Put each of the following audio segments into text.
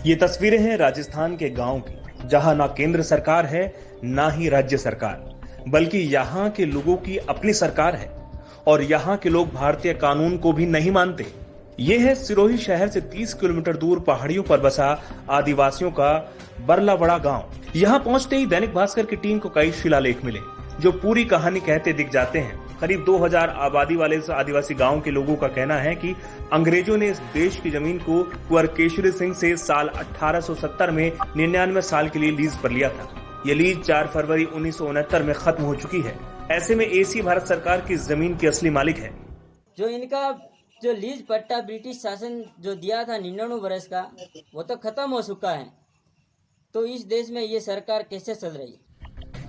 ये तस्वीरें हैं राजस्थान के गांव की, जहां ना केंद्र सरकार है ना ही राज्य सरकार, बल्कि यहाँ के लोगों की अपनी सरकार है और यहाँ के लोग भारतीय कानून को भी नहीं मानते। ये है सिरोही शहर से 30 किलोमीटर दूर पहाड़ियों पर बसा आदिवासियों का बरलावड़ा गांव। यहाँ पहुंचते ही दैनिक भास्कर की टीम को कई शिलालेख मिले जो पूरी कहानी कहते दिख जाते हैं। करीब 2000 आबादी वाले इस आदिवासी गांव के लोगों का कहना है कि अंग्रेजों ने इस देश की जमीन को कुंवर केशरी सिंह से साल 1870 में 99 साल के लिए लीज पर लिया था। ये लीज 4 फरवरी 1969 में खत्म हो चुकी है। ऐसे में एसी भारत सरकार की जमीन की असली मालिक है। जो इनका जो लीज पट्टा ब्रिटिश शासन जो दिया था 99 वर्ष का, वो तो खत्म हो चुका है। तो इस देश में ये सरकार कैसे चल रही है?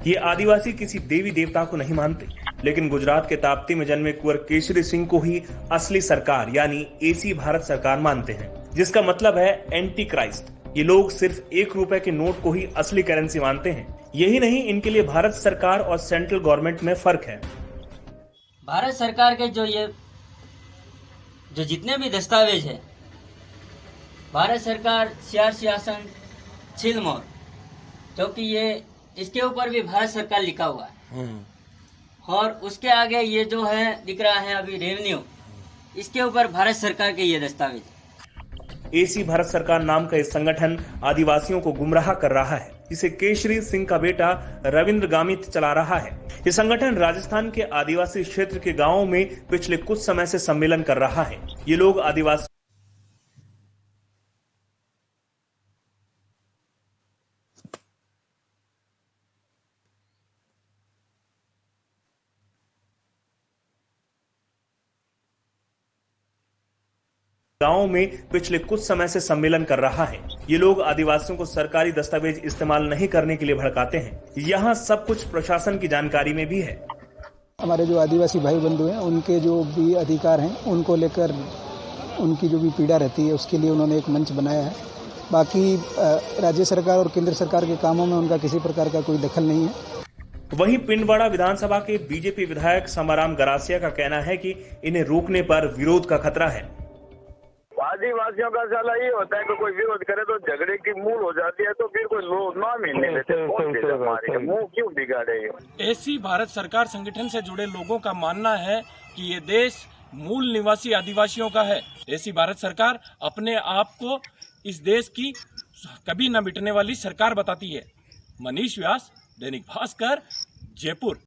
ये आदिवासी किसी देवी देवता को नहीं मानते, लेकिन गुजरात के ताप्ती में जन्मे कुंवर केशरी सिंह को ही असली सरकार यानी एसी भारत सरकार मानते हैं, जिसका मतलब है एंटी क्राइस्ट। ये लोग सिर्फ 1 रुपए के नोट को ही असली करेंसी मानते हैं। यही नहीं, इनके लिए भारत सरकार और सेंट्रल गवर्नमेंट में फर्क है। भारत सरकार के जो जितने भी दस्तावेज है, भारत सरकार शासन छिलमोर, क्योंकि ये इसके ऊपर भी भारत सरकार लिखा हुआ है। और उसके आगे ये जो है दिख रहा है अभी रेवेन्यू, इसके ऊपर भारत सरकार के ये दस्तावेज। एसी भारत सरकार नाम का इस संगठन आदिवासियों को गुमराह कर रहा है। इसे केशरी सिंह का बेटा रविंद्र गामित चला रहा है। ये संगठन राजस्थान के आदिवासी क्षेत्र के गांवों में पिछले कुछ समय से सम्मेलन कर रहा है। ये लोग आदिवासी गांवों में पिछले कुछ समय से सम्मेलन कर रहा है। ये लोग आदिवासियों को सरकारी दस्तावेज इस्तेमाल नहीं करने के लिए भड़काते हैं। यहाँ सब कुछ प्रशासन की जानकारी में भी है। हमारे जो आदिवासी भाई बंधु हैं, उनके जो भी अधिकार हैं, उनको लेकर उनकी जो भी पीड़ा रहती है, उसके लिए उन्होंने एक मंच बनाया है। बाकी राज्य सरकार और केंद्र सरकार के कामों में उनका किसी प्रकार का कोई दखल नहीं है। वहीं पिंडवाड़ा विधानसभा के बीजेपी विधायक समाराम गरासिया का कहना है कि इन्हें रोकने पर विरोध का खतरा है। आदिवासियों का साला ये होता है कि कोई विरोध करे तो झगड़े की मूल हो जाती है, तो फिर कोई लोग ना मिलने देते, मुंह क्यों बिगाड़े। एसी भारत सरकार संगठन से जुड़े लोगों का मानना है कि ये देश मूल निवासी आदिवासियों का है। एसी भारत सरकार अपने आप को इस देश की कभी न मिटने वाली सरकार बताती है। मनीष व्यास, दैनिक भास्कर, जयपुर।